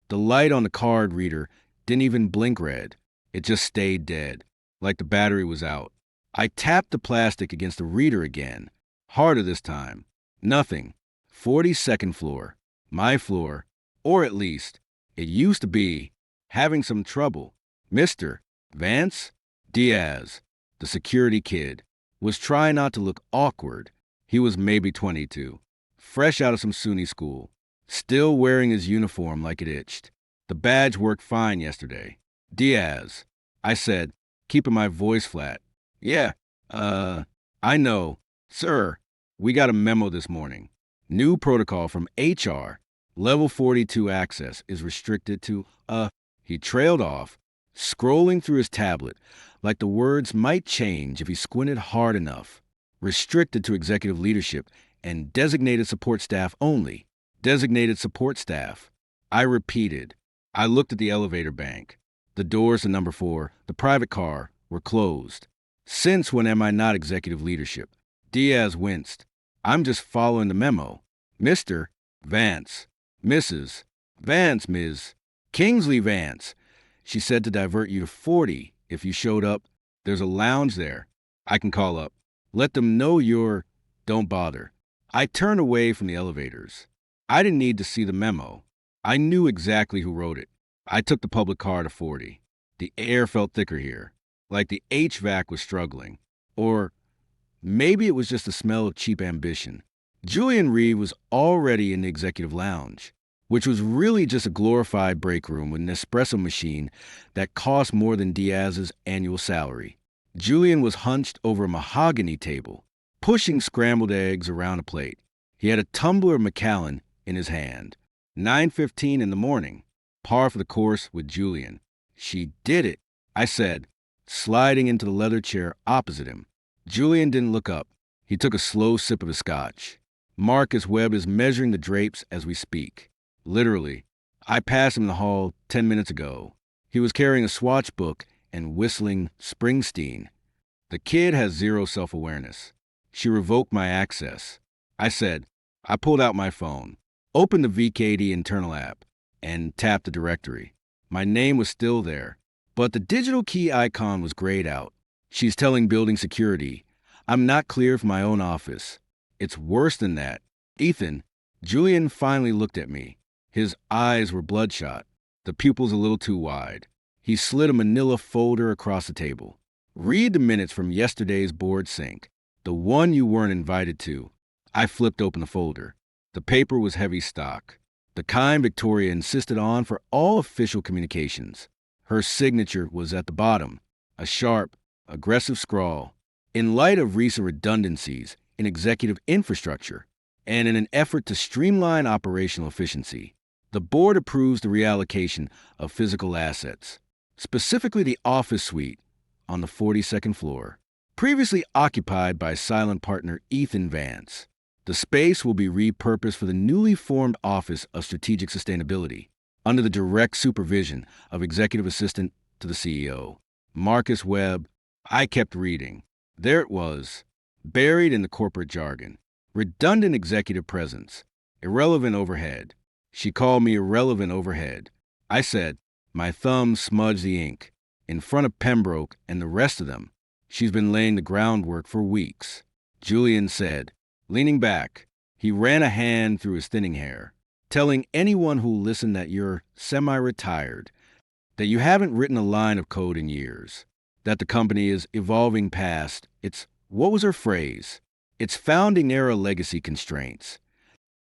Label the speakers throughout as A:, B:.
A: The light on the card reader didn't even blink red. It just stayed dead, like the battery was out. I tapped the plastic against the reader again, harder this time. Nothing. 42nd floor. My floor. Or at least, it used to be. Having some trouble. Mr. Vance Diaz, the security kid, was trying not to look awkward. He was maybe 22, fresh out of some SUNY school, still wearing his uniform like it itched. The badge worked fine yesterday. Diaz, I said, keeping my voice flat. Yeah, I know. Sir, we got a memo this morning. New protocol from HR. Level 42 access is restricted to, He trailed off, scrolling through his tablet, like the words might change if he squinted hard enough. Restricted to executive leadership and designated support staff only. Designated support staff. I repeated. I looked at the elevator bank. The doors to number 4, the private car, were closed. Since when am I not executive leadership? Diaz winced. I'm just following the memo. Mr. Vance. Mrs. Vance, Ms. Kingsley Vance. She said to divert you to 40 if you showed up. There's a lounge there. I can call up. Let them know you're... Don't bother. I turned away from the elevators. I didn't need to see the memo. I knew exactly who wrote it. I took the public car to 40. The air felt thicker here, like the HVAC was struggling. Or maybe it was just the smell of cheap ambition. Julian Reed was already in the executive lounge, which was really just a glorified break room with an espresso machine that cost more than Diaz's annual salary. Julian was hunched over a mahogany table, pushing scrambled eggs around a plate. He had a tumbler of Macallan in his hand. 9:15 in the morning, par for the course with Julian. She did it, I said, sliding into the leather chair opposite him. Julian didn't look up. He took a slow sip of his scotch. Marcus Webb is measuring the drapes as we speak. Literally. I passed him in the hall 10 minutes ago. He was carrying a Swatch book and whistling Springsteen. The kid has zero self-awareness. She revoked my access. I said, I pulled out my phone, opened the VKD internal app, and tapped the directory. My name was still there, but the digital key icon was grayed out. She's telling building security, I'm not clear for my own office. It's worse than that. Ethan, Julian finally looked at me. His eyes were bloodshot, the pupils a little too wide. He slid a manila folder across the table. Read the minutes from yesterday's board sync, the one you weren't invited to. I flipped open the folder. The paper was heavy stock, the kind Victoria insisted on for all official communications. Her signature was at the bottom, a sharp, aggressive scrawl. In light of recent redundancies in executive infrastructure, and in an effort to streamline operational efficiency, the board approves the reallocation of physical assets, specifically the office suite on the 42nd floor, previously occupied by silent partner Ethan Vance. The space will be repurposed for the newly formed Office of Strategic Sustainability, under the direct supervision of Executive Assistant to the CEO, Marcus Webb. I kept reading. There it was, buried in the corporate jargon. Redundant executive presence. Irrelevant overhead. She called me irrelevant overhead. I said, my thumb smudged the ink. In front of Pembroke and the rest of them, she's been laying the groundwork for weeks. Julian said, leaning back, he ran a hand through his thinning hair, telling anyone who listened that you're semi-retired, that you haven't written a line of code in years, that the company is evolving past its, what was her phrase? Its founding era legacy constraints.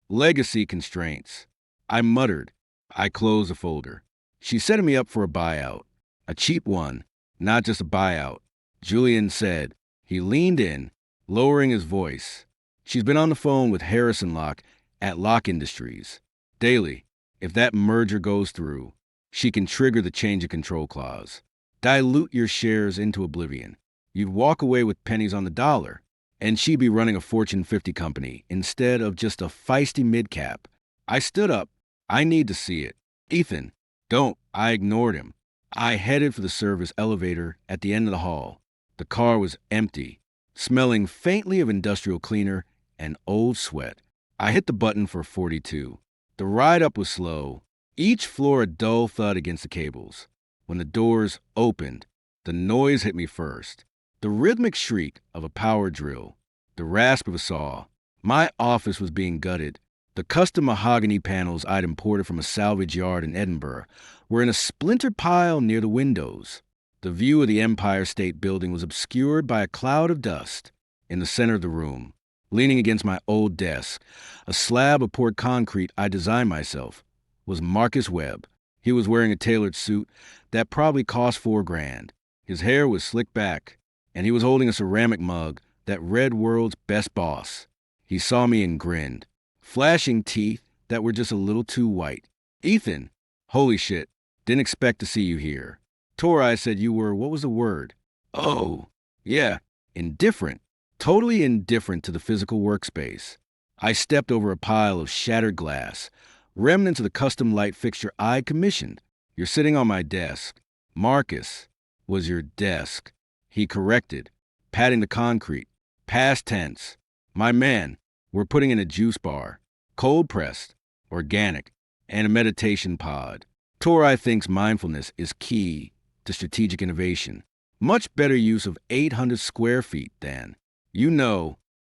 A: Legacy constraints. I muttered. I closed the folder. She's setting me up for a buyout. A cheap one, not just a buyout. Julian said. He leaned in, lowering his voice. She's been on the phone with Harrison Locke at Locke Industries. Daily, if that merger goes through, she can trigger the change of control clause. Dilute your shares into oblivion. You'd walk away with pennies on the dollar, and she'd be running a Fortune 50 company instead of just a feisty mid-cap. I stood up. I need to see it. Ethan, don't. I ignored him. I headed for the service elevator at the end of the hall. The car was empty, smelling faintly of industrial cleaner and old sweat. I hit the button for 42. The ride up was slow. Each floor a dull thud against the cables. When the doors opened, the noise hit me first. The rhythmic shriek of a power drill, the rasp of a saw. My office was being gutted. The custom mahogany panels I'd imported from a salvage yard in Edinburgh were in a splintered pile near the windows. The view of the Empire State Building was obscured by a cloud of dust. In the center of the room, leaning against my old desk, a slab of poured concrete I designed myself, was Marcus Webb. He was wearing a tailored suit that probably cost $4,000. His hair was slicked back, and he was holding a ceramic mug that read World's Best Boss. He saw me and grinned, flashing teeth that were just a little too white. Ethan, holy shit, didn't expect to see you here. Tori said you were, what was the word? Oh, yeah, indifferent. Totally indifferent to the physical workspace. I stepped over a pile of shattered glass, remnants of the custom light fixture I commissioned. You're sitting on my desk. Marcus was your desk. He corrected, patting the concrete. Past tense. My man, we're putting in a juice bar, cold pressed, organic, and a meditation pod. Tori thinks mindfulness is key to strategic innovation. Much better use of 800 square feet than,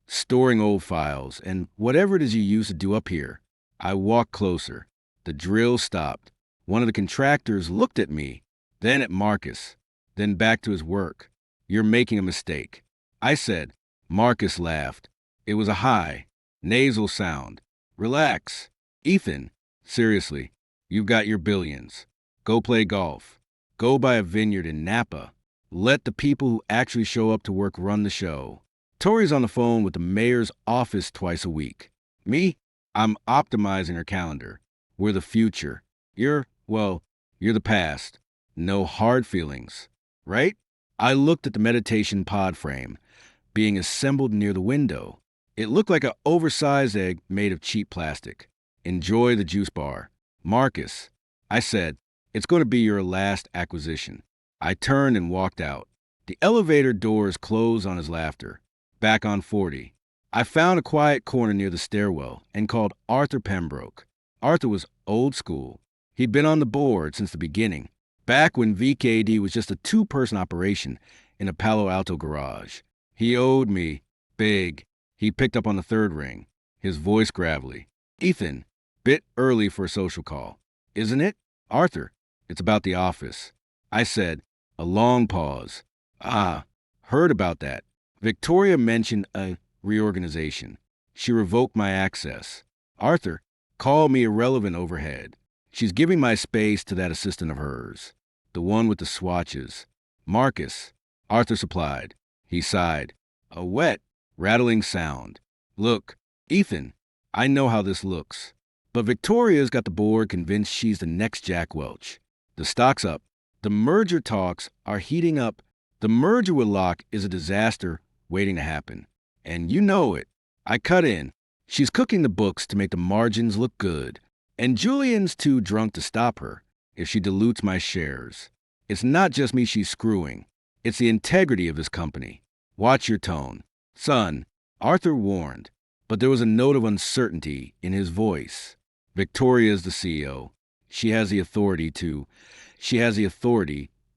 A: storing old files and whatever it is you use to do up here. I walked closer. The drill stopped. One of the contractors looked at me, then at Marcus, then back to his work. You're making a mistake. I said. Marcus laughed. It was a high, nasal sound. Relax. Ethan, seriously, you've got your billions. Go play golf. Go buy a vineyard in Napa. Let the people who actually show up to work run the show. Tori's on the phone with the mayor's office twice a week. Me? I'm optimizing her calendar. We're the future. You're the past. No hard feelings, right? I looked at the meditation pod frame being assembled near the window. It looked like an oversized egg made of cheap plastic. Enjoy the juice bar. Marcus, I said, it's going to be your last acquisition. I turned and walked out. The elevator doors closed on his laughter. Back on 40. I found a quiet corner near the stairwell and called Arthur Pembroke. Arthur was old school. He'd been on the board since the beginning, back when VKD was just a two-person operation in a Palo Alto garage. He owed me big. He picked up on the third ring, his voice gravelly. Ethan, bit early for a social call. Isn't it? Arthur, it's about the office. I said, a long pause. Heard about that. Victoria mentioned a reorganization. She revoked my access. Arthur called me irrelevant overhead. She's giving my space to that assistant of hers, the one with the swatches. Marcus, Arthur supplied. He sighed. A wet, rattling sound. Look, Ethan, I know how this looks, but Victoria's got the board convinced she's the next Jack Welch. The stock's up. The merger talks are heating up. The merger with Locke is a disaster waiting to happen. And you know it. I cut in. She's cooking the books to make the margins look good. And Julian's too drunk to stop her if she dilutes my shares. It's not just me she's screwing. It's the integrity of this company. Watch your tone. Son, Arthur warned, but there was a note of uncertainty in his voice. Victoria's the CEO. She has the authority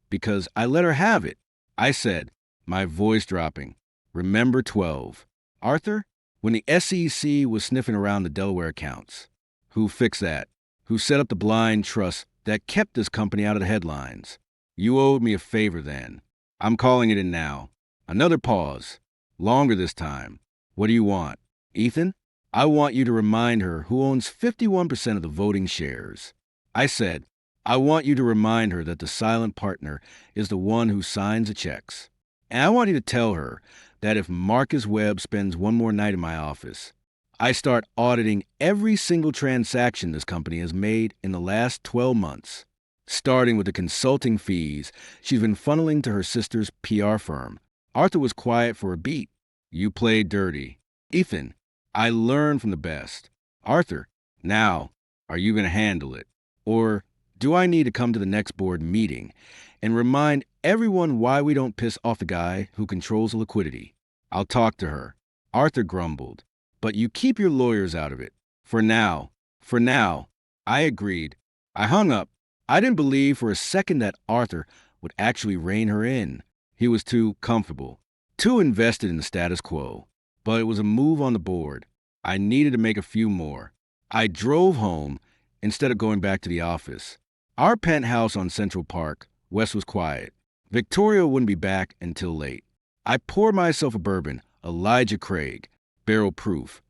A: because I let her have it. I said, my voice dropping. Remember 12. Arthur, when the SEC was sniffing around the Delaware accounts, who fixed that? Who set up the blind trust that kept this company out of the headlines? You owed me a favor then. I'm calling it in now. Another pause. Longer this time. What do you want? Ethan, I want you to remind her who owns 51% of the voting shares. I said, I want you to remind her that the silent partner is the one who signs the checks. And I want you to tell her that if Marcus Webb spends one more night in my office, I start auditing every single transaction this company has made in the last 12 months, starting with the consulting fees she's been funneling to her sister's PR firm. Arthur was quiet for a beat. You played dirty. Ethan, I learned from the best. Arthur, now, are you going to handle it? Or do I need to come to the next board meeting and remind everyone why we don't piss off the guy who controls the liquidity? I'll talk to her. Arthur grumbled. But you keep your lawyers out of it. For now. I agreed. I hung up. I didn't believe for a second that Arthur would actually rein her in. He was too comfortable, too invested in the status quo. But it was a move on the board. I needed to make a few more. I drove home instead of going back to the office. Our penthouse on Central Park West was quiet. Victoria wouldn't be back until late. I poured myself a bourbon, Elijah Craig, barrel proof,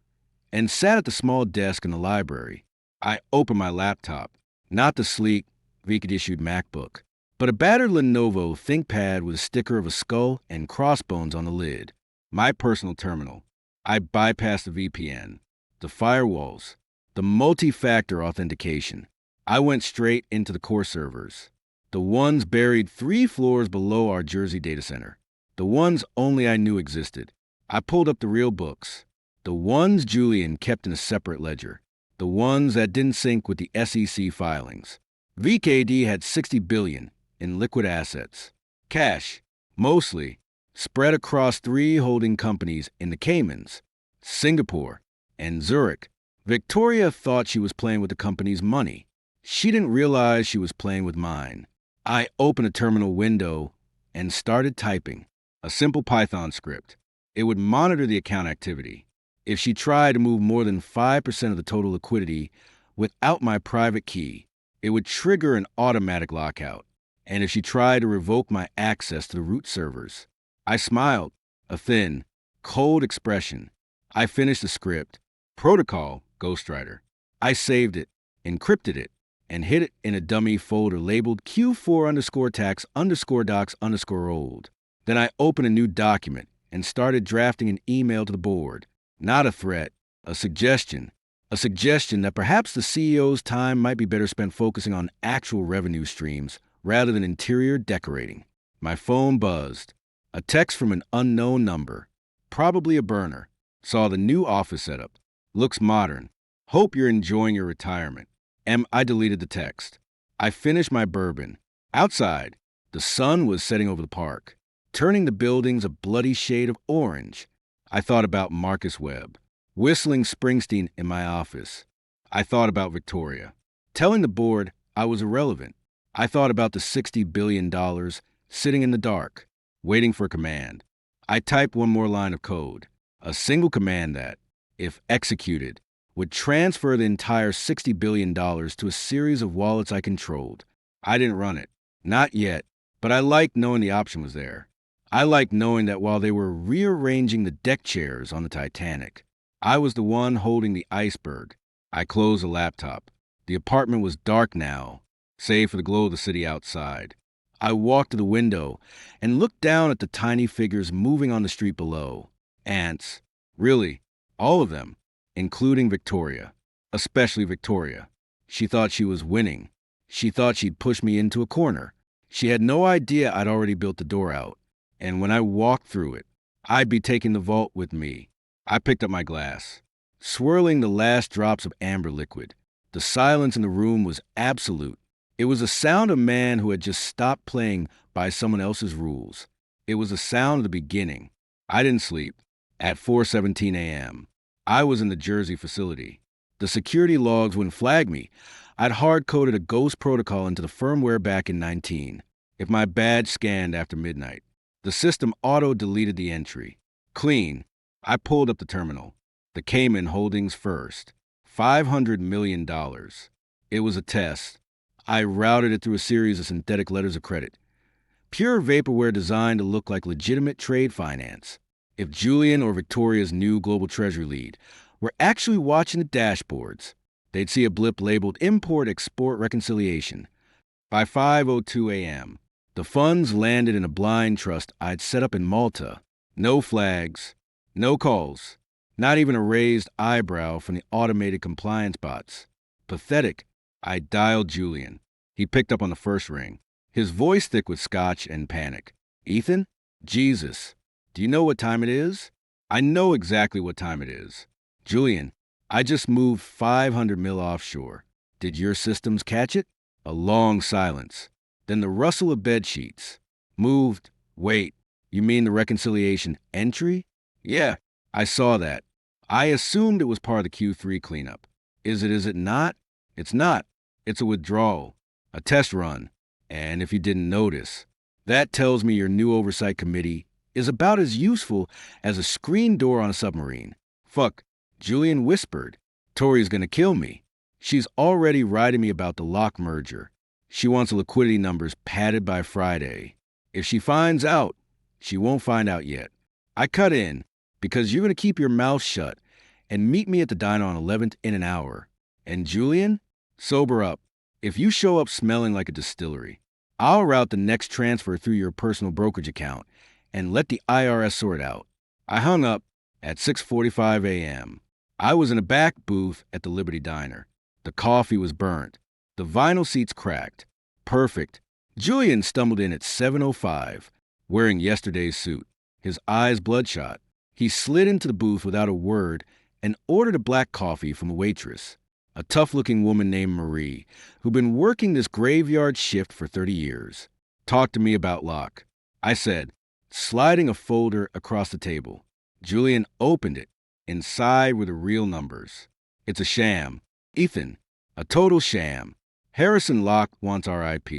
A: and sat at the small desk in the library. I opened my laptop, not the sleek, Vic-issued MacBook, but a battered Lenovo ThinkPad with a sticker of a skull and crossbones on the lid. My personal terminal. I bypassed the VPN, the firewalls, the multi-factor authentication. I went straight into the core servers, the ones buried 3 floors below our Jersey data center, the ones only I knew existed. I pulled up the real books, the ones Julian kept in a separate ledger, the ones that didn't sync with the SEC filings. VKD had $60 billion in liquid assets, cash, mostly, spread across 3 holding companies in the Caymans, Singapore, and Zurich. Victoria thought she was playing with the company's money. She didn't realize she was playing with mine. I opened a terminal window and started typing a simple Python script. It would monitor the account activity. If she tried to move more than 5% of the total liquidity without my private key, it would trigger an automatic lockout. And if she tried to revoke my access to the root servers, I smiled, a thin, cold expression. I finished the script, protocol, ghostwriter. I saved it, encrypted it, and hid it in a dummy folder labeled Q4_tax_docs_old. Then I opened a new document and started drafting an email to the board. Not a threat, a suggestion that perhaps the CEO's time might be better spent focusing on actual revenue streams rather than interior decorating. My phone buzzed. A text from an unknown number, probably a burner. Saw the new office setup. Looks modern. Hope you're enjoying your retirement. I deleted the text. I finished my bourbon. Outside, the sun was setting over the park, turning the buildings a bloody shade of orange. I thought about Marcus Webb, whistling Springsteen in my office. I thought about Victoria, telling the board I was irrelevant. I thought about the $60 billion sitting in the dark, waiting for a command. I typed one more line of code, a single command that, if executed, would transfer the entire $60 billion to a series of wallets I controlled. I didn't run it. Not yet, but I liked knowing the option was there. I liked knowing that while they were rearranging the deck chairs on the Titanic, I was the one holding the iceberg. I closed the laptop. The apartment was dark now, save for the glow of the city outside. I walked to the window and looked down at the tiny figures moving on the street below. Ants. Really, all of them, including Victoria. Especially Victoria. She thought she was winning. She thought she'd push me into a corner. She had no idea I'd already built the door out. And when I walked through it, I'd be taking the vault with me. I picked up my glass, swirling the last drops of amber liquid. The silence in the room was absolute. It was the sound of a man who had just stopped playing by someone else's rules. It was the sound of the beginning. I didn't sleep. At 4:17 a.m., I was in the Jersey facility. The security logs wouldn't flag me. I'd hard-coded a ghost protocol into the firmware back in 19. If my badge scanned after midnight, the system auto-deleted the entry. Clean. I pulled up the terminal. The Cayman Holdings first. $500 million. It was a test. I routed it through a series of synthetic letters of credit. Pure vaporware designed to look like legitimate trade finance. If Julian or Victoria's new global treasury lead were actually watching the dashboards, they'd see a blip labeled Import-Export Reconciliation. By 5:02 a.m., the funds landed in a blind trust I'd set up in Malta. No flags, no calls, not even a raised eyebrow from the automated compliance bots. Pathetic. I dialed Julian. He picked up on the first ring, his voice thick with scotch and panic. Ethan? Jesus. Do you know what time it is? I know exactly what time it is. Julian, I just moved 500 mil offshore. Did your systems catch it? A long silence. Then the rustle of bed sheets. Moved. Wait, you mean the reconciliation entry? Yeah, I saw that. I assumed it was part of the Q3 cleanup. Is it not? It's not. It's a withdrawal, a test run. And if you didn't notice, that tells me your new oversight committee is about as useful as a screen door on a submarine. Fuck, Julian whispered. Tori's gonna kill me. She's already writing me about the lock merger. She wants the liquidity numbers padded by Friday. If she finds out, she won't find out yet. I cut in, because you're gonna keep your mouth shut and meet me at the diner on 11th in an hour. And Julian, sober up. If you show up smelling like a distillery, I'll route the next transfer through your personal brokerage account and let the IRS sort out. I hung up at 6:45 a.m. I was in a back booth at the Liberty Diner. The coffee was burnt. The vinyl seats cracked. Perfect. Julian stumbled in at 7:05, wearing yesterday's suit, his eyes bloodshot. He slid into the booth without a word and ordered a black coffee from a waitress, a tough-looking woman named Marie, who'd been working this graveyard shift for 30 years. Talk to me about Locke, I said, sliding a folder across the table. Julian opened it. Inside were the real numbers. It's a sham. Ethan, a total sham. Harrison Locke wants RIP,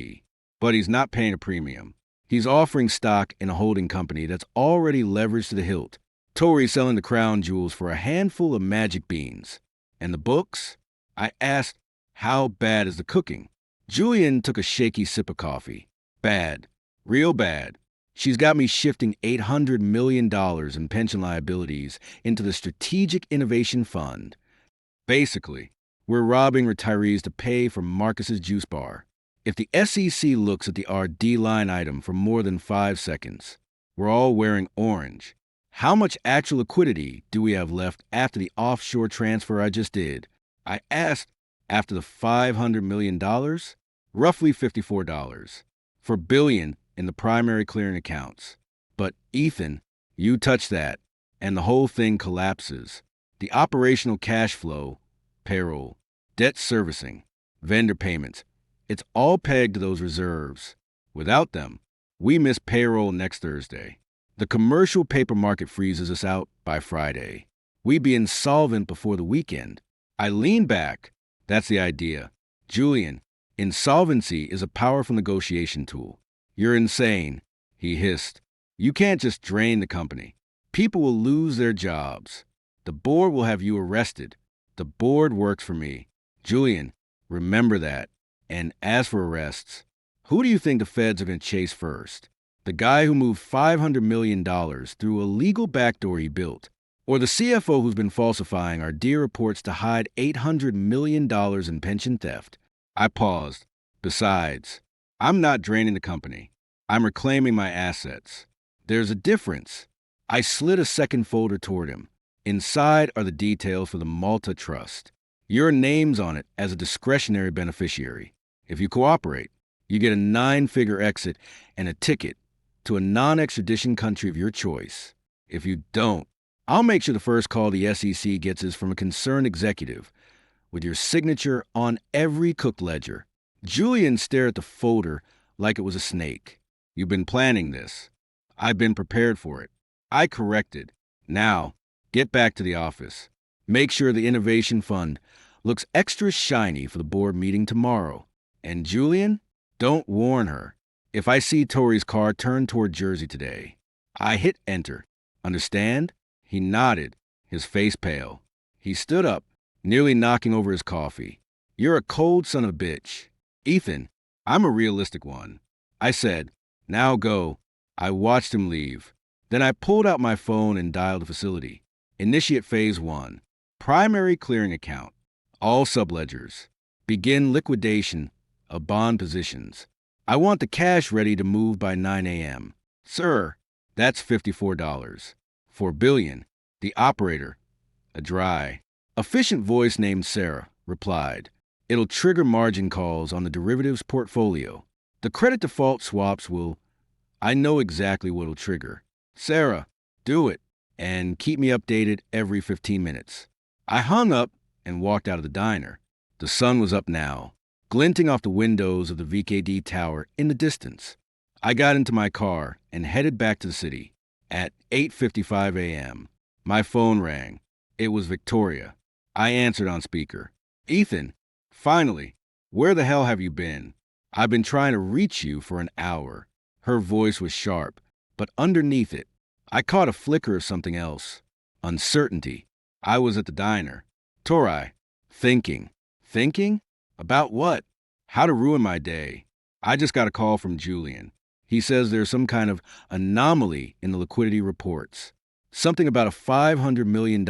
A: but he's not paying a premium. He's offering stock in a holding company that's already leveraged to the hilt. Tori's selling the crown jewels for a handful of magic beans. And the books? I asked, how bad is the cooking? Julian took a shaky sip of coffee. Bad. Real bad. She's got me shifting $800 million in pension liabilities into the Strategic Innovation Fund. Basically, we're robbing retirees to pay for Marcus's juice bar. If the SEC looks at the RD line item for more than 5 seconds, we're all wearing orange. How much actual liquidity do we have left after the offshore transfer I just did? I asked after the $500 million, roughly $54, for billion in the primary clearing accounts. But Ethan, you touch that, and the whole thing collapses. The operational cash flow, payroll, debt servicing, vendor payments, it's all pegged to those reserves. Without them, we miss payroll next Thursday. The commercial paper market freezes us out by Friday. We'd be insolvent before the weekend. I lean back. That's the idea. Julian, insolvency is a powerful negotiation tool. You're insane, he hissed. You can't just drain the company. People will lose their jobs. The board will have you arrested. The board works for me. Julian, remember that. And as for arrests, who do you think the feds are going to chase first? The guy who moved $500 million through a legal backdoor he built? Or the CFO who's been falsifying our dear reports to hide $800 million in pension theft? I paused. Besides, I'm not draining the company. I'm reclaiming my assets. There's a difference. I slid a second folder toward him. Inside are the details for the Malta Trust. Your name's on it as a discretionary beneficiary. If you cooperate, you get a 9-figure exit and a ticket to a non-extradition country of your choice. If you don't, I'll make sure the first call the SEC gets is from a concerned executive with your signature on every cooked ledger. Julian stared at the folder like it was a snake. You've been planning this. I've been prepared for it. I corrected. Now, get back to the office. Make sure the Innovation Fund looks extra shiny for the board meeting tomorrow. And Julian, don't warn her. If I see Tori's car turn toward Jersey today, I hit enter. Understand? He nodded, his face pale. He stood up, nearly knocking over his coffee. You're a cold son of a bitch. Ethan, I'm a realistic one. I said, now go. I watched him leave. Then I pulled out my phone and dialed the facility. Initiate phase 1. Primary clearing account. All subledgers. Begin liquidation of bond positions. I want the cash ready to move by 9 a.m. Sir, that's $54. $4 billion. The operator, a dry, efficient voice named Sarah, replied. It'll trigger margin calls on the derivatives portfolio. The credit default swaps will. I know exactly what it'll trigger. Sarah, do it, and keep me updated every 15 minutes. I hung up and walked out of the diner. The sun was up now, glinting off the windows of the VKD tower in the distance. I got into my car and headed back to the city. At 8:55 a.m., my phone rang. It was Victoria. I answered on speaker. Ethan, finally, Where the hell have you been? I've been trying to reach you for an hour. Her voice was sharp, but underneath it, I caught a flicker of something else. Uncertainty. I was at the diner. Torai. Thinking. Thinking? About what? How to ruin my day. I just got a call from Julian. He says there's some kind of anomaly in the liquidity reports. Something about a $500 million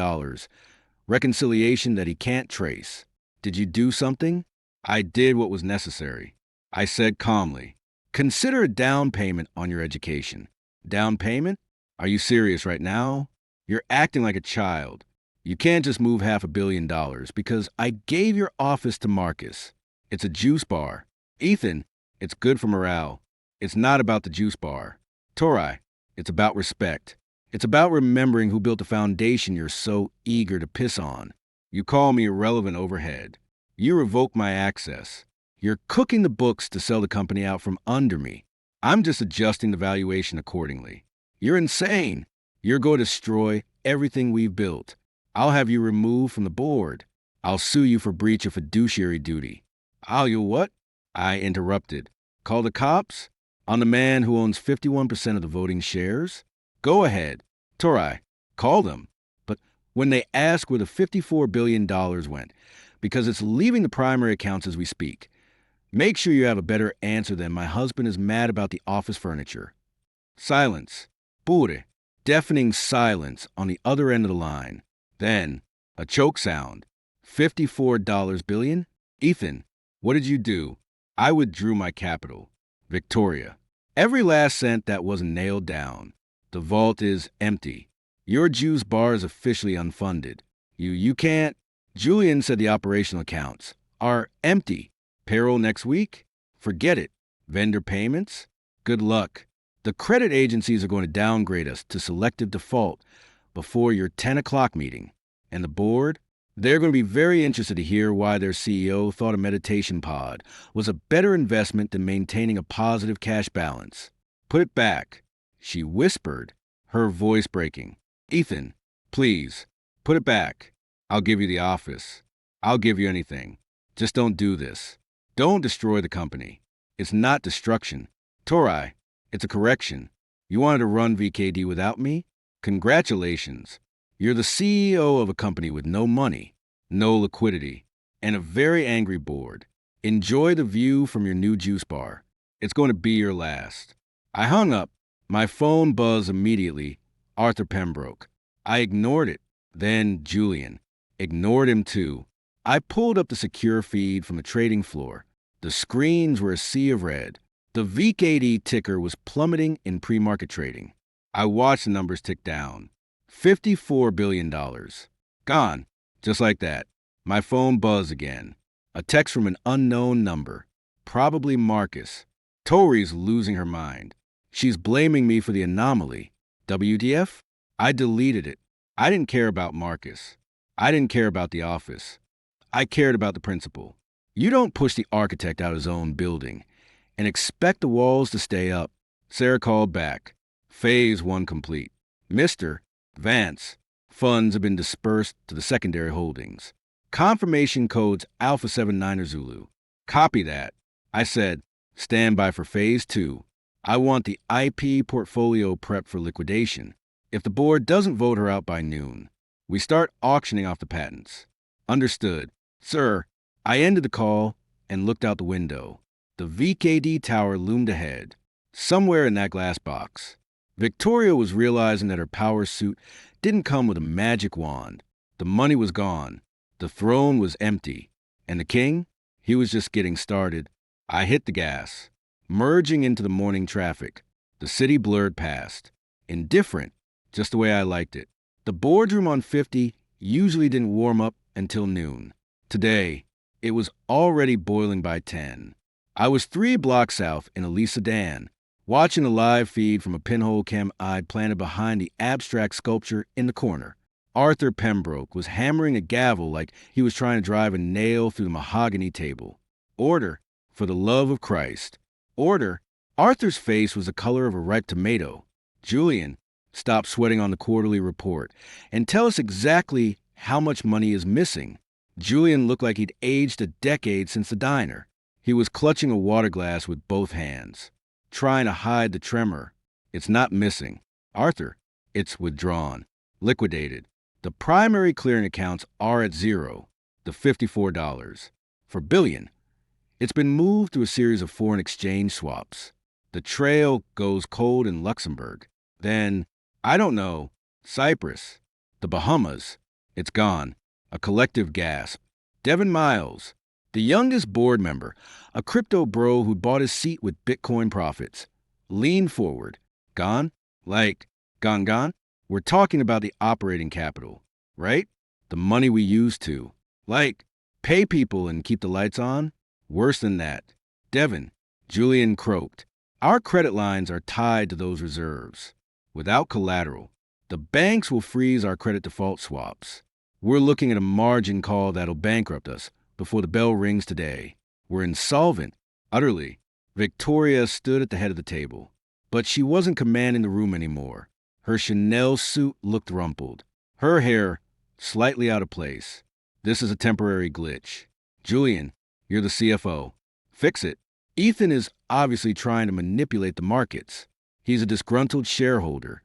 A: reconciliation that he can't trace. Did you do something? I did what was necessary. I said calmly, consider a down payment on your education. Down payment? Are you serious right now? You're acting like a child. You can't just move $500 million because I gave your office to Marcus. It's a juice bar. Ethan, it's good for morale. It's not about the juice bar. Torai, it's about respect. It's about remembering who built the foundation you're so eager to piss on. You call me irrelevant overhead. You revoke my access. You're cooking the books to sell the company out from under me. I'm just adjusting the valuation accordingly. You're insane. You're going to destroy everything we've built. I'll have you removed from the board. I'll sue you for breach of fiduciary duty. You what? I interrupted. Call the cops? On the man who owns 51% of the voting shares? Go ahead. Torai, call them. But when they ask where the $54 billion went, because it's leaving the primary accounts as we speak, make sure you have a better answer than my husband is mad about the office furniture. Silence. Pure. Deafening silence on the other end of the line. Then, a choke sound. $54 billion? Ethan, what did you do? I withdrew my capital. Victoria. Every last cent that wasn't nailed down. The vault is empty. Your juice bar is officially unfunded. You can't. Julian said the operational accounts are empty. Payroll next week? Forget it. Vendor payments? Good luck. The credit agencies are going to downgrade us to selective default before your 10 o'clock meeting. And the board? They're going to be very interested to hear why their CEO thought a meditation pod was a better investment than maintaining a positive cash balance. Put it back, she whispered, her voice breaking. Ethan, please, put it back. I'll give you the office. I'll give you anything. Just don't do this. Don't destroy the company. It's not destruction. Torai, it's a correction. You wanted to run VKD without me? Congratulations. You're the CEO of a company with no money, no liquidity, and a very angry board. Enjoy the view from your new juice bar. It's going to be your last. I hung up. My phone buzzed immediately. Arthur Pembroke. I ignored it. Then Julian. Ignored him too. I pulled up the secure feed from the trading floor. The screens were a sea of red. The VKD ticker was plummeting in pre-market trading. I watched the numbers tick down. $54 billion. Gone. Just like that. My phone buzzed again. A text from an unknown number. Probably Marcus. Tori's losing her mind. She's blaming me for the anomaly. WTF? I deleted it. I didn't care about Marcus. I didn't care about the office. I cared about the principal. You don't push the architect out of his own building and expect the walls to stay up. Sarah called back. Phase 1 complete. Mr. Vance, funds have been dispersed to the secondary holdings. Confirmation codes Alpha 79 Zulu. Copy that. I said, stand by for Phase 2. I want the IP portfolio prepped for liquidation. If the board doesn't vote her out by noon, we start auctioning off the patents. Understood. Sir, I ended the call and looked out the window. The VKD tower loomed ahead, somewhere in that glass box. Victoria was realizing that her power suit didn't come with a magic wand. The money was gone. The throne was empty. And the king? He was just getting started. I hit the gas, merging into the morning traffic. The city blurred past. Indifferent, just the way I liked it. The boardroom on 50 usually didn't warm up until noon. Today, it was already boiling by 10. I was 3 blocks south in a Lease sedan, watching a live feed from a pinhole cam eye planted behind the abstract sculpture in the corner. Arthur Pembroke was hammering a gavel like he was trying to drive a nail through the mahogany table. Order, for the love of Christ. Order. Arthur's face was the color of a ripe tomato. Julian, stop sweating on the quarterly report and tell us exactly how much money is missing. Julian looked like he'd aged a decade since the diner. He was clutching a water glass with both hands, trying to hide the tremor. It's not missing. Arthur, it's withdrawn, liquidated. The primary clearing accounts are at zero, the $54. For billion, it's been moved through a series of foreign exchange swaps. The trail goes cold in Luxembourg. Then, I don't know, Cyprus, the Bahamas. It's gone. A collective gasp. Devin Miles, the youngest board member, a crypto bro who bought his seat with Bitcoin profits, leaned forward. Gone? Like, gone? We're talking about the operating capital, right? The money we used to. Like, pay people and keep the lights on? Worse than that. Devin, Julian croaked. Our credit lines are tied to those reserves. Without collateral, the banks will freeze our credit default swaps. We're looking at a margin call that'll bankrupt us before the bell rings today. We're insolvent, utterly. Victoria stood at the head of the table, but she wasn't commanding the room anymore. Her Chanel suit looked rumpled, her hair slightly out of place. This is a temporary glitch. Julian, you're the CFO. Fix it. Ethan is obviously trying to manipulate the markets. He's a disgruntled shareholder.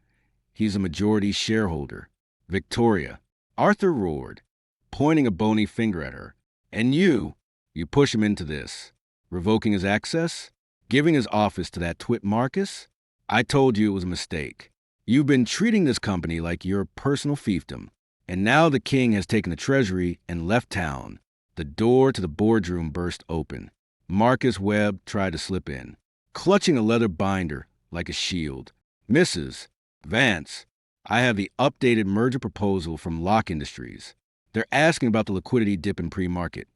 A: He's a majority shareholder. Victoria. Arthur roared, pointing a bony finger at her. And you push him into this. Revoking his access? Giving his office to that twit Marcus? I told you it was a mistake. You've been treating this company like your personal fiefdom. And now the king has taken the treasury and left town. The door to the boardroom burst open. Marcus Webb tried to slip in, clutching a leather binder like a shield. Mrs. Vance, I have the updated merger proposal from Locke Industries. They're asking about the liquidity dip in pre-market.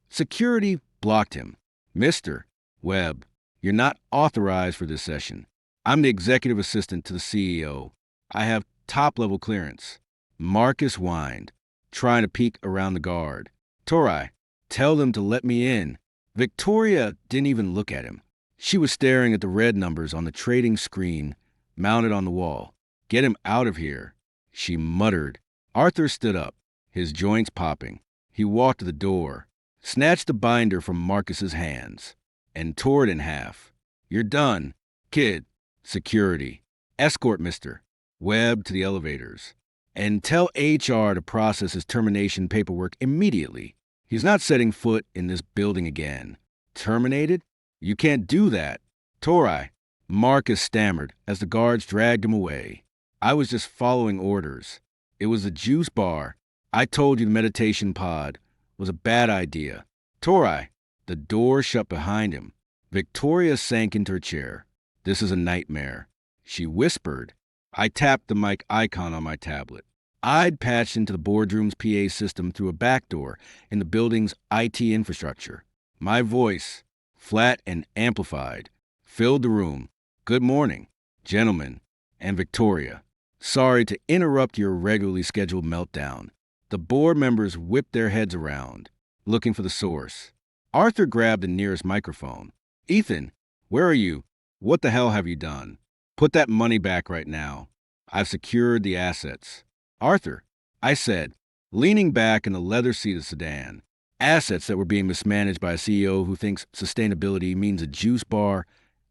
A: Security blocked him. Mr. Webb, you're not authorized for this session. I'm the executive assistant to the CEO. I have top-level clearance. Marcus whined, trying to peek around the guard. Torai, tell them to let me in. Victoria didn't even look at him. She was staring at the red numbers on the trading screen mounted on the wall. Get him out of here, she muttered. Arthur stood up, his joints popping. He walked to the door, snatched the binder from Marcus's hands, and tore it in half. You're done, kid. Security. Escort Mr. Webb to the elevators. And tell HR to process his termination paperwork immediately. He's not setting foot in this building again. Terminated? You can't do that. Torai, Marcus stammered as the guards dragged him away. I was just following orders. It was a juice bar. I told you the meditation pod was a bad idea. Torai, the door shut behind him. Victoria sank into her chair. This is a nightmare, she whispered. I tapped the mic icon on my tablet. I'd patched into the boardroom's PA system through a back door in the building's IT infrastructure. My voice, flat and amplified, filled the room. Good morning, gentlemen, and Victoria. Sorry to interrupt your regularly scheduled meltdown. The board members whipped their heads around, looking for the source. Arthur grabbed the nearest microphone. Ethan, where are you? What the hell have you done? Put that money back right now. I've secured the assets. Arthur, I said, leaning back in the leather seat of the sedan. Assets that were being mismanaged by a CEO who thinks sustainability means a juice bar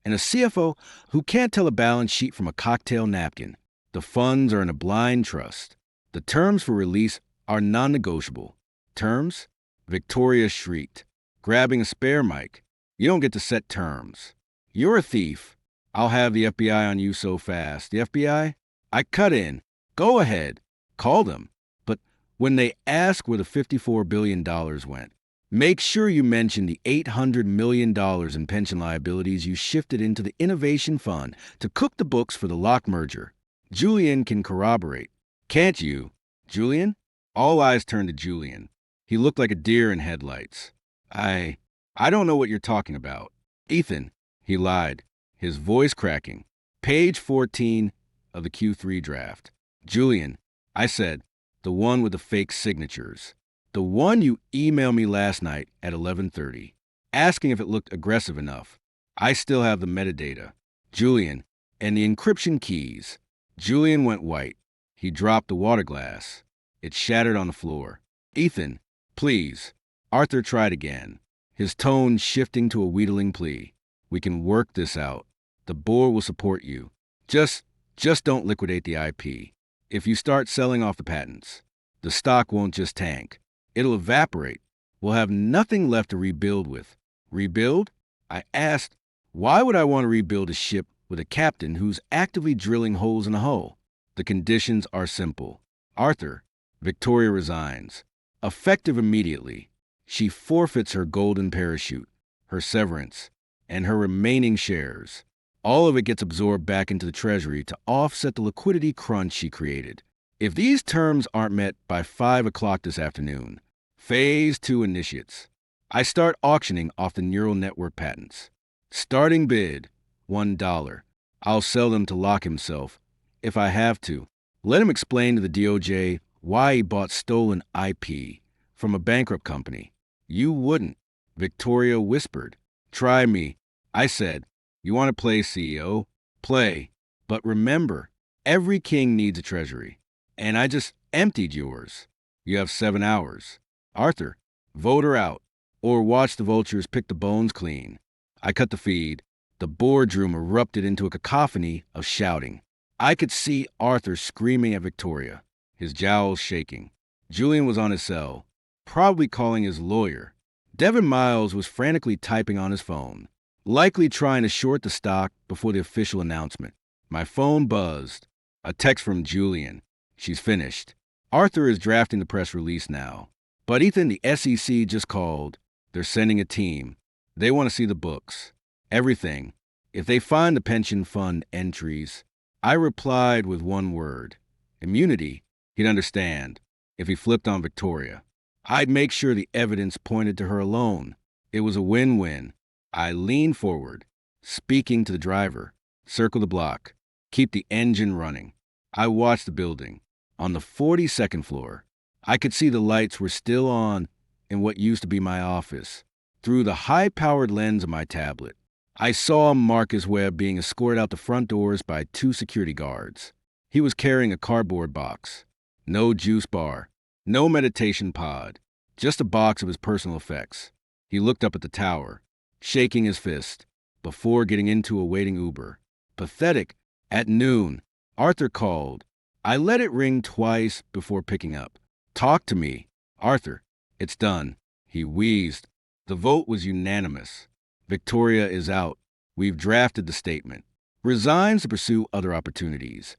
A: and a CFO who can't tell a balance sheet from a cocktail napkin. The funds are in a blind trust. The terms for release are non-negotiable. Terms? Victoria shrieked, grabbing a spare mic. You don't get to set terms. You're a thief. I'll have the FBI on you so fast. The FBI? I cut in. Go ahead. Call them. But when they ask where the $54 billion went, make sure you mention the $800 million in pension liabilities you shifted into the Innovation Fund to cook the books for the Locke merger. Julian can corroborate. Can't you? Julian? All eyes turned to Julian. He looked like a deer in headlights. I don't know what you're talking about. Ethan, he lied, his voice cracking. Page 14 of the Q3 draft. Julian, I said, the one with the fake signatures. The one you emailed me last night at 11:30, asking if it looked aggressive enough. I still have the metadata. Julian, and the encryption keys. Julian went white. He dropped the water glass. It shattered on the floor. Ethan, please. Arthur tried again. his tone shifting to a wheedling plea. We can work this out. The board will support you. Just don't liquidate the IP. If you start selling off the patents, the stock won't just tank. It'll evaporate. We'll have nothing left to rebuild with. Rebuild? I asked, why would I want to rebuild a ship with a captain who's actively drilling holes in the hull? The conditions are simple. Arthur, Victoria resigns. Effective immediately. She forfeits her golden parachute, her severance, and her remaining shares. All of it gets absorbed back into the treasury to offset the liquidity crunch she created. If these terms aren't met by 5 o'clock this afternoon, Phase 2 initiates. I start auctioning off the neural network patents. Starting bid, $1. I'll sell them to Locke himself, if I have to. Let him explain to the DOJ why he bought stolen IP from a bankrupt company. You wouldn't, Victoria whispered. Try me. I said, you want to play CEO? Play. But remember, every king needs a treasury. And I just emptied yours. You have 7 hours. Arthur, vote her out, or watch the vultures pick the bones clean. I cut the feed. The boardroom erupted into a cacophony of shouting. I could see Arthur screaming at Victoria, his jowls shaking. Julian was on his cell, probably calling his lawyer. Devin Miles was frantically typing on his phone, likely trying to short the stock before the official announcement. My phone buzzed. A text from Julian. She's finished. Arthur is drafting the press release now. But Ethan, the SEC just called. They're sending a team. They want to see the books. Everything. If they find the pension fund entries. I replied with one word. Immunity. He'd understand. If he flipped on Victoria. I'd make sure the evidence pointed to her alone. It was a win-win. I leaned forward, speaking to the driver. Circle the block. Keep the engine running. I watched the building. On the 42nd floor, I could see the lights were still on in what used to be my office. Through the high-powered lens of my tablet, I saw Marcus Webb being escorted out the front doors by 2 security guards. He was carrying a cardboard box. No juice bar. No meditation pod. Just a box of his personal effects. He looked up at the tower, shaking his fist, before getting into a waiting Uber. Pathetic. At noon, Arthur called. I let it ring twice before picking up. Talk to me. Arthur, it's done. He wheezed. The vote was unanimous. Victoria is out. We've drafted the statement. Resigns to pursue other opportunities.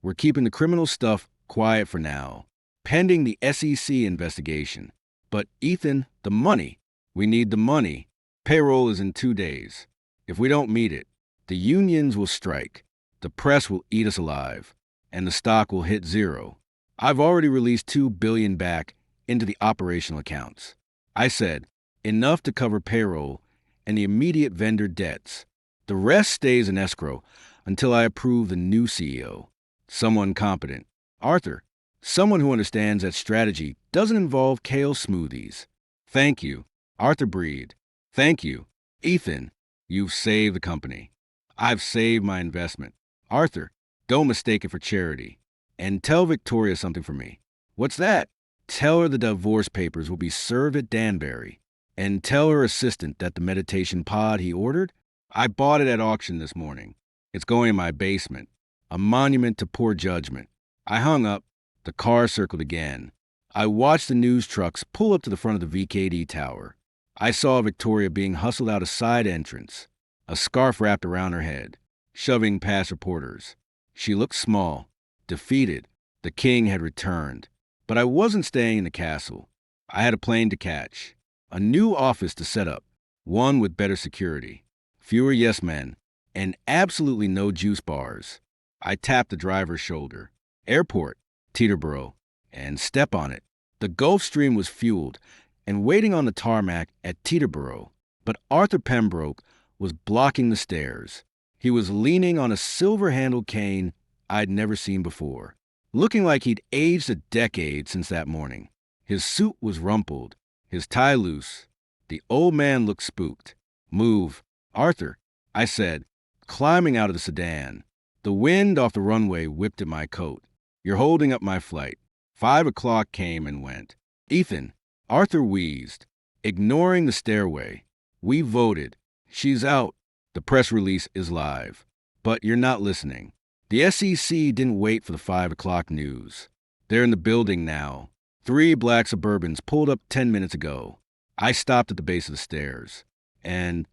A: We're keeping the criminal stuff quiet for now, pending the SEC investigation. But Ethan, the money. We need the money. Payroll is in 2 days. If we don't meet it, the unions will strike. The press will eat us alive. And the stock will hit zero. I've already released $2 billion back into the operational accounts. I said, enough to cover payroll and the immediate vendor debts. The rest stays in escrow until I approve the new CEO. Someone competent. Arthur, someone who understands that strategy doesn't involve kale smoothies. Thank you. Arthur breathed. Thank you. Ethan, you've saved the company. I've saved my investment. Arthur, don't mistake it for charity. And tell Victoria something for me. What's that? Tell her the divorce papers will be served at Danbury. And tell her assistant that the meditation pod he ordered? I bought it at auction this morning. It's going in my basement. A monument to poor judgment. I hung up. The car circled again. I watched the news trucks pull up to the front of the VKD tower. I saw Victoria being hustled out a side entrance, a scarf wrapped around her head, shoving past reporters. She looked small, defeated. The king had returned. But I wasn't staying in the castle. I had a plane to catch, a new office to set up, one with better security, fewer yes men, and absolutely no juice bars. I tapped the driver's shoulder. Airport, Teterboro, and step on it. The Gulf Stream was fueled and waiting on the tarmac at Teterboro, but Arthur Pembroke was blocking the stairs. He was leaning on a silver-handled cane I'd never seen before, looking like he'd aged a decade since that morning. His suit was rumpled, his tie loose. The old man looked spooked. Move. Arthur, I said, climbing out of the sedan. The wind off the runway whipped at my coat. You're holding up my flight. 5 o'clock came and went. Ethan, Arthur wheezed. ignoring the stairway. We voted. She's out. The press release is live. But you're not listening. The SEC didn't wait for the 5 o'clock news. They're in the building now. 3 black Suburbans pulled up 10 minutes ago. I stopped at the base of the stairs. And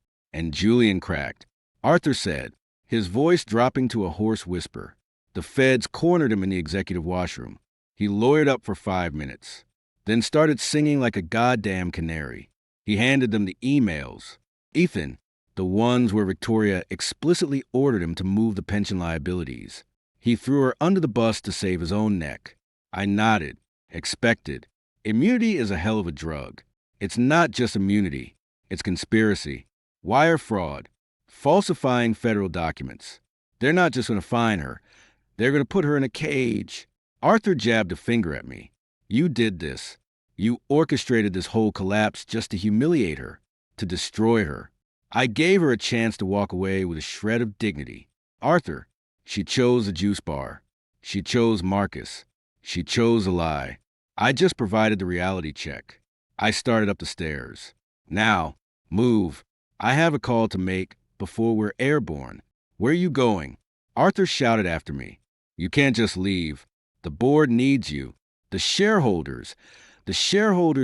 A: Julian cracked. Arthur said, his voice dropping to a hoarse whisper. The feds cornered him in the executive washroom. He lawyered up for 5 minutes, then started singing like a goddamn canary. He handed them the emails. Ethan, the ones where Victoria explicitly ordered him to move the pension liabilities. He threw her under the bus to save his own neck. I nodded, expected. Immunity is a hell of a drug. It's not just immunity. It's conspiracy, wire fraud, falsifying federal documents. They're not just going to fine her. They're going to put her in a cage. Arthur jabbed a finger at me. You did this. You orchestrated this whole collapse just to humiliate her, to destroy her. I gave her a chance to walk away with a shred of dignity. Arthur, she chose a juice bar. She chose Marcus. She chose a lie. I just provided the reality check. I started up the stairs. Now, move. I have a call to make before we're airborne. Where are you going? Arthur shouted after me. You can't just leave. The board needs you. The shareholders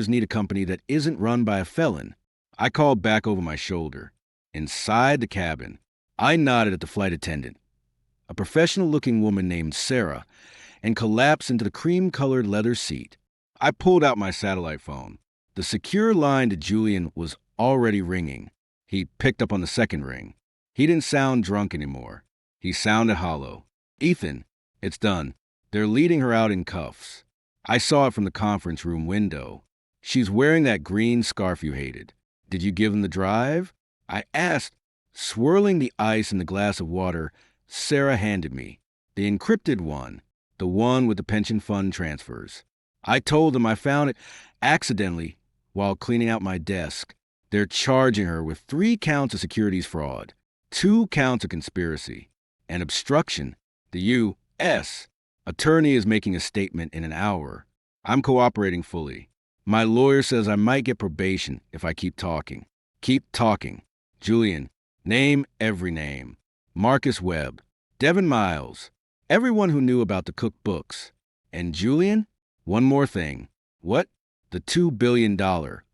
A: need a company that isn't run by a felon. I called back over my shoulder. Inside the cabin, I nodded at the flight attendant, a professional-looking woman named Sarah, and collapsed into the cream-colored leather seat. I pulled out my satellite phone. The secure line to Julian was already ringing. He picked up on the second ring. He didn't sound drunk anymore. He sounded hollow. Ethan, it's done. They're leading her out in cuffs. I saw it from the conference room window. She's wearing that green scarf you hated. Did you give them the drive? I asked. Swirling the ice in the glass of water, Sarah handed me. The encrypted one. The one with the pension fund transfers. I told them I found it accidentally while cleaning out my desk. They're charging her with 3 counts of securities fraud, 2 counts of conspiracy, and obstruction. The U.S. attorney is making a statement in an hour. I'm cooperating fully. My lawyer says I might get probation if I keep talking. Keep talking. Julian, name every name. Marcus Webb, Devin Miles, everyone who knew about the Cook books. And Julian, one more thing. What? The $2 billion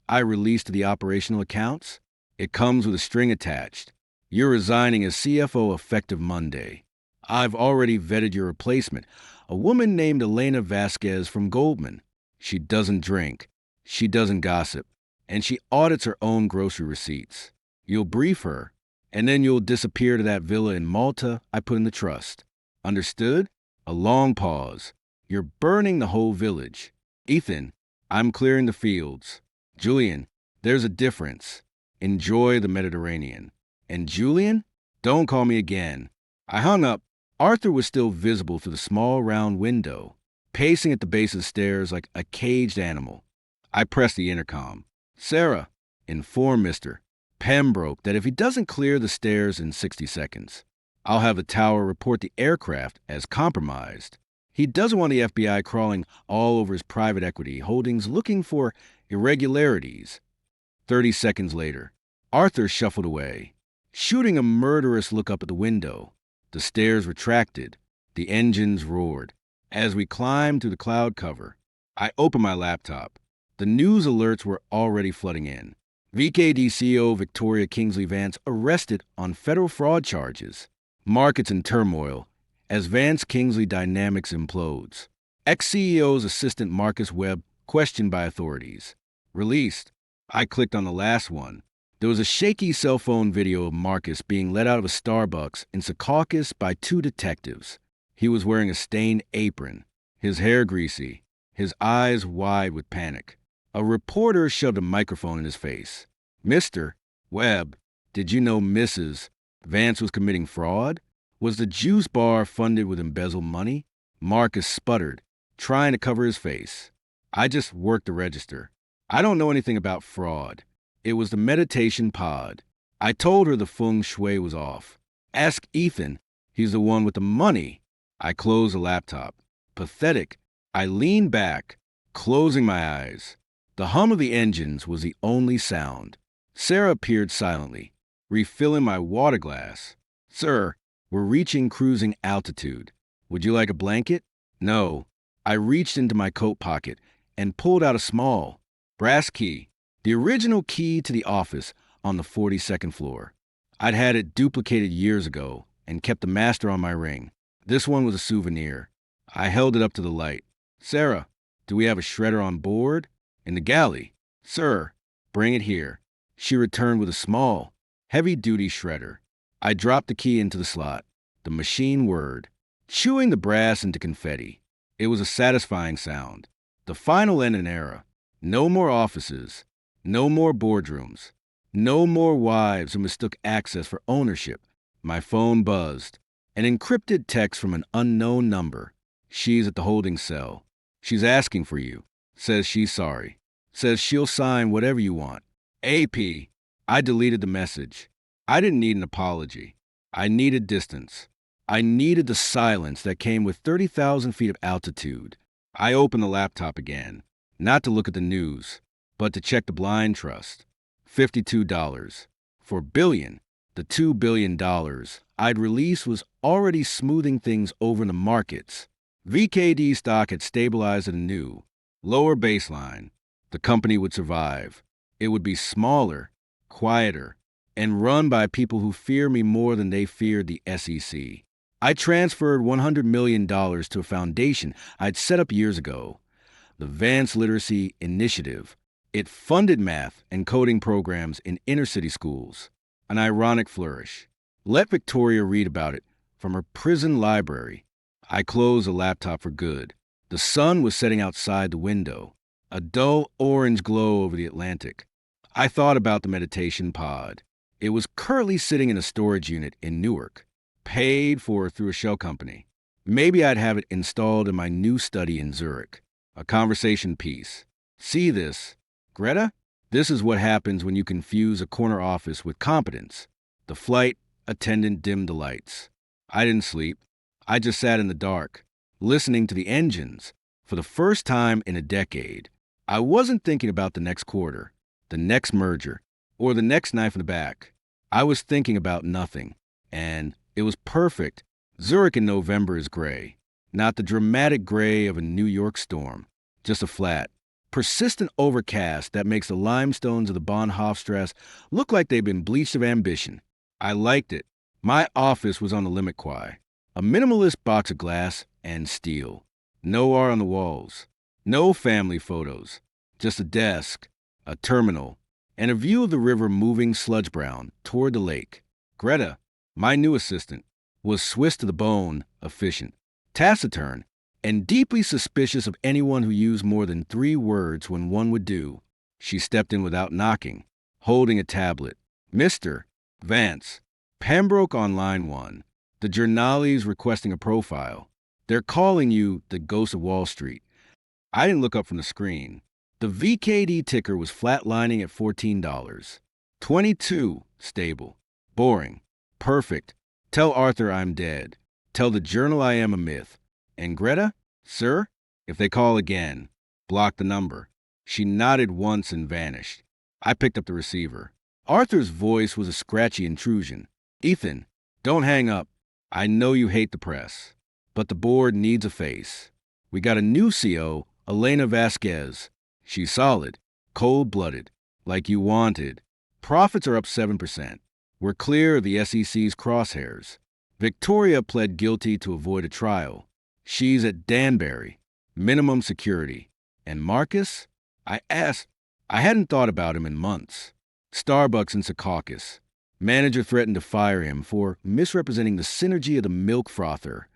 A: I released to the operational accounts? It comes with a string attached. You're resigning as CFO effective Monday. I've already vetted your replacement, a woman named Elena Vasquez from Goldman. She doesn't drink. She doesn't gossip. And she audits her own grocery receipts. You'll brief her, and then you'll disappear to that villa in Malta I put in the trust. Understood? A long pause. You're burning the whole village. Ethan, I'm clearing the fields. Julian, there's a difference. Enjoy the Mediterranean. And Julian, don't call me again. I hung up. Arthur was still visible through the small round window, pacing at the base of the stairs like a caged animal. I pressed the intercom. Sarah, inform Mr. Pembroke that if he doesn't clear the stairs in 60 seconds, I'll have the tower report the aircraft as compromised. He doesn't want the FBI crawling all over his private equity holdings looking for irregularities. 30 seconds later, Arthur shuffled away, shooting a murderous look up at the window. The stairs retracted. The engines roared. As we climbed through the cloud cover, I opened my laptop. The news alerts were already flooding in. VKD CEO Victoria Kingsley Vance arrested on federal fraud charges. Markets in turmoil as Vance Kingsley Dynamics implodes. Ex-CEO's assistant Marcus Webb questioned by authorities. Released. I clicked on the last one. There was a shaky cell phone video of Marcus being let out of a Starbucks in Secaucus by 2 detectives. He was wearing a stained apron, his hair greasy, his eyes wide with panic. A reporter shoved a microphone in his face. Mr. Webb, did you know Mrs. Vance was committing fraud? Was the juice bar funded with embezzled money? Marcus sputtered, trying to cover his face. I just worked the register. I don't know anything about fraud. It was the meditation pod. I told her the feng shui was off. Ask Ethan. He's the one with the money. I closed the laptop. Pathetic. I leaned back, closing my eyes. The hum of the engines was the only sound. Sarah appeared silently, refilling my water glass. Sir, we're reaching cruising altitude. Would you like a blanket? No. I reached into my coat pocket and pulled out a small brass key, the original key to the office on the 42nd floor. I'd had it duplicated years ago and kept the master on my ring. This one was a souvenir. I held it up to the light. Sarah, do we have a shredder on board? In the galley. Sir, bring it here. She returned with a small, heavy-duty shredder. I dropped the key into the slot. The machine whirred, chewing the brass into confetti. It was a satisfying sound. The final end of an era. No more offices. No more boardrooms. No more wives who mistook access for ownership. My phone buzzed. An encrypted text from an unknown number. She's at the holding cell. She's asking for you. Says she's sorry. Says she'll sign whatever you want. AP. I deleted the message. I didn't need an apology. I needed distance. I needed the silence that came with 30,000 feet of altitude. I opened the laptop again, not to look at the news, but to check the blind trust. $52. For billion, the $2 billion I'd released was already smoothing things over in the markets. VKD stock had stabilized at a new, lower baseline. The company would survive. It would be smaller, quieter, and run by people who fear me more than they feared the SEC. I transferred $100 million to a foundation I'd set up years ago, the Advanced Literacy Initiative. It funded math and coding programs in inner-city schools. An ironic flourish. Let Victoria read about it from her prison library. I closed the laptop for good. The sun was setting outside the window, a dull orange glow over the Atlantic. I thought about the meditation pod. It was currently sitting in a storage unit in Newark, paid for through a shell company. Maybe I'd have it installed in my new study in Zurich. A conversation piece. See this, Greta? This is what happens when you confuse a corner office with competence. The flight attendant dimmed the lights. I didn't sleep. I just sat in the dark, listening to the engines. For the first time in a decade, I wasn't thinking about the next quarter, the next merger, or the next knife in the back. I was thinking about nothing, and it was perfect. Zurich in November is gray, not the dramatic gray of a New York storm, just a flat, persistent overcast that makes the limestones of the Bonhoefstrasse look like they've been bleached of ambition. I liked it. My office was on the limit quai, a minimalist box of glass and steel. No art on the walls, no family photos, just a desk, a terminal, and a view of the river moving sludge-brown toward the lake. Greta, my new assistant, was Swiss to the bone, efficient, taciturn, and deeply suspicious of anyone who used more than 3 words when one would do. She stepped in without knocking, holding a tablet. Mr. Vance, Pembroke on line 1. The journali's requesting a profile. They're calling you the ghost of Wall Street. I didn't look up from the screen. The VKD ticker was flatlining at $14. 22, stable. Boring. Perfect. Tell Arthur I'm dead. Tell the journal I am a myth. And Greta? Sir? If they call again, block the number. She nodded once and vanished. I picked up the receiver. Arthur's voice was a scratchy intrusion. Ethan, don't hang up. I know you hate the press, but the board needs a face. We got a new CO, Elena Vasquez. She's solid, cold-blooded, like you wanted. Profits are up 7%. We're clear of the SEC's crosshairs. Victoria pled guilty to avoid a trial. She's at Danbury, minimum security. And Marcus? I asked. I hadn't thought about him in months. Starbucks in Secaucus. Manager threatened to fire him for misrepresenting the synergy of the milk frother.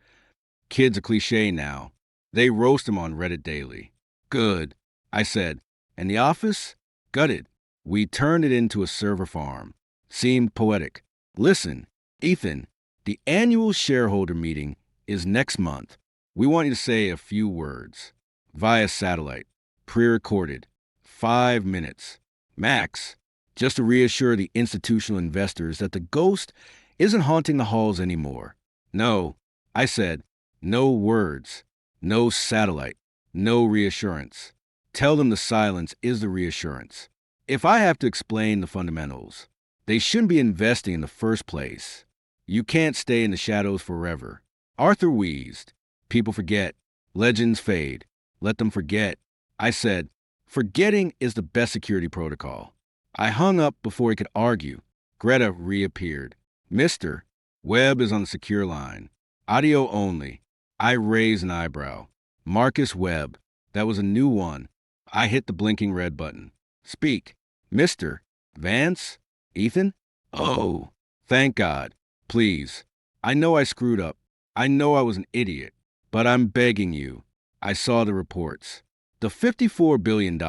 A: Kid's a cliche now. They roast him on Reddit daily. Good, I said. And the office? Gutted. We turned it into a server farm. Seemed poetic. Listen, Ethan, the annual shareholder meeting is next month. We want you to say a few words. Via satellite. Pre-recorded. 5 minutes. Max. Just to reassure the institutional investors that the ghost isn't haunting the halls anymore. No, I said, no words, no satellite, no reassurance. Tell them the silence is the reassurance. If I have to explain the fundamentals, they shouldn't be investing in the first place. You can't stay in the shadows forever. Arthur wheezed. People forget. Legends fade. Let them forget. I said, forgetting is the best security protocol. I hung up before he could argue. Greta reappeared. Mister, Webb is on the secure line. Audio only. I raised an eyebrow. Marcus Webb. That was a new one. I hit the blinking red button. Speak. Mister. Vance? Ethan? Oh, thank God. Please. I know I screwed up. I know I was an idiot. But I'm begging you. I saw the reports. The $54 billion.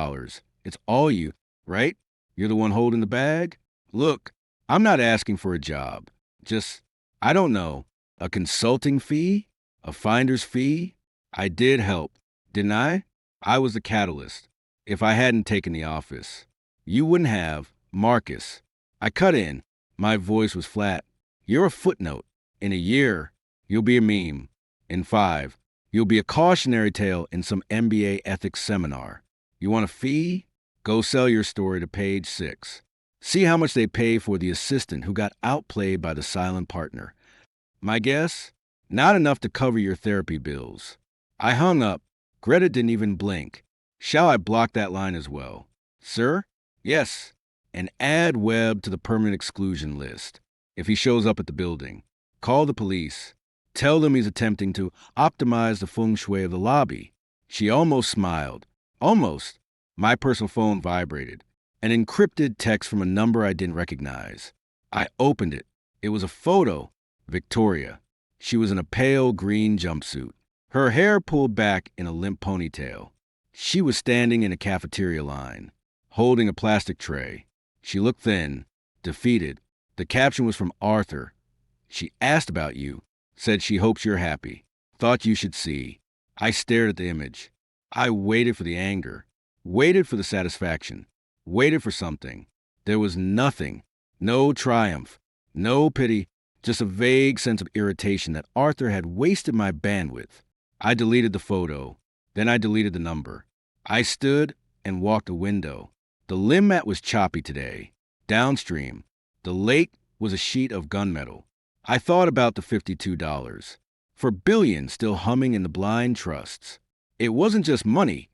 A: It's all you, right? You're the one holding the bag? Look, I'm not asking for a job. Just, I don't know, a consulting fee? A finder's fee? I did help, didn't I? I was the catalyst. If I hadn't taken the office, you wouldn't have, Marcus. I cut in. My voice was flat. You're a footnote. In a year, you'll be a meme. In 5, you'll be a cautionary tale in some MBA ethics seminar. You want a fee? Go sell your story to page 6. See how much they pay for the assistant who got outplayed by the silent partner. My guess? Not enough to cover your therapy bills. I hung up. Greta didn't even blink. Shall I block that line as well? Sir? Yes. And add Webb to the permanent exclusion list. If he shows up at the building, call the police. Tell them he's attempting to optimize the feng shui of the lobby. She almost smiled. Almost. My personal phone vibrated. An encrypted text from a number I didn't recognize. I opened it. It was a photo. Victoria. She was in a pale green jumpsuit. Her hair pulled back in a limp ponytail. She was standing in a cafeteria line, holding a plastic tray. She looked thin, defeated. The caption was from Arthur. She asked about you, said she hopes you're happy, thought you should see. I stared at the image. I waited for the anger, waited for the satisfaction, waited for something. There was nothing, no triumph, no pity, just a vague sense of irritation that Arthur had wasted my bandwidth. I deleted the photo. Then I deleted the number. I stood and walked a window. The limb mat was choppy today. Downstream, the lake was a sheet of gunmetal. I thought about the $52. For billions still humming in the blind trusts. It wasn't just money.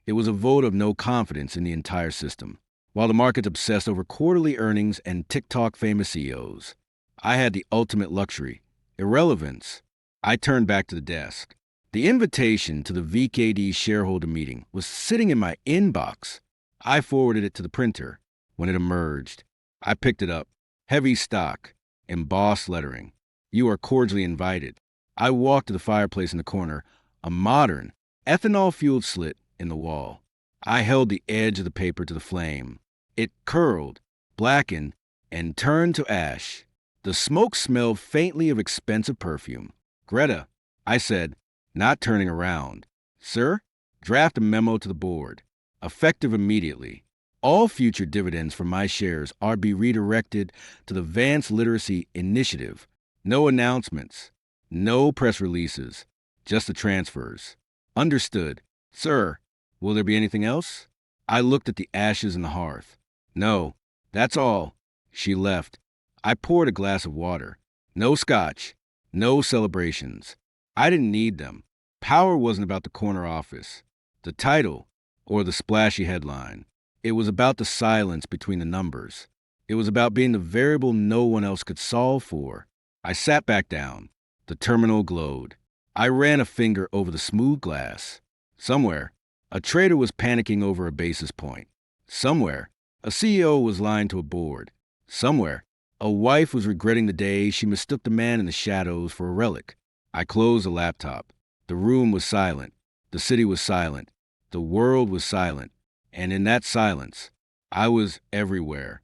A: It was a vote of no confidence in the entire system. While the market's obsessed over quarterly earnings and TikTok famous CEOs, I had the ultimate luxury, irrelevance. I turned back to the desk. The invitation to the VKD shareholder meeting was sitting in my inbox. I forwarded it to the printer. When it emerged, I picked it up. Heavy stock, embossed lettering. You are cordially invited. I walked to the fireplace in the corner, a modern, ethanol-fueled slit in the wall. I held the edge of the paper to the flame. It curled, blackened, and turned to ash. The smoke smelled faintly of expensive perfume. Greta, I said, not turning around. Sir, draft a memo to the board. Effective immediately. All future dividends from my shares are to be redirected to the Vance Literacy Initiative. No announcements. No press releases. Just the transfers. Understood. Sir, will there be anything else? I looked at the ashes in the hearth. No, that's all. She left. I poured a glass of water. No scotch. No celebrations. I didn't need them. Power wasn't about the corner office, the title, or the splashy headline. It was about the silence between the numbers. It was about being the variable no one else could solve for. I sat back down. The terminal glowed. I ran a finger over the smooth glass. Somewhere, a trader was panicking over a basis point. Somewhere, a CEO was lying to a board. Somewhere, a wife was regretting the day she mistook the man in the shadows for a relic. I closed the laptop. The room was silent. The city was silent. The world was silent. And in that silence, I was everywhere.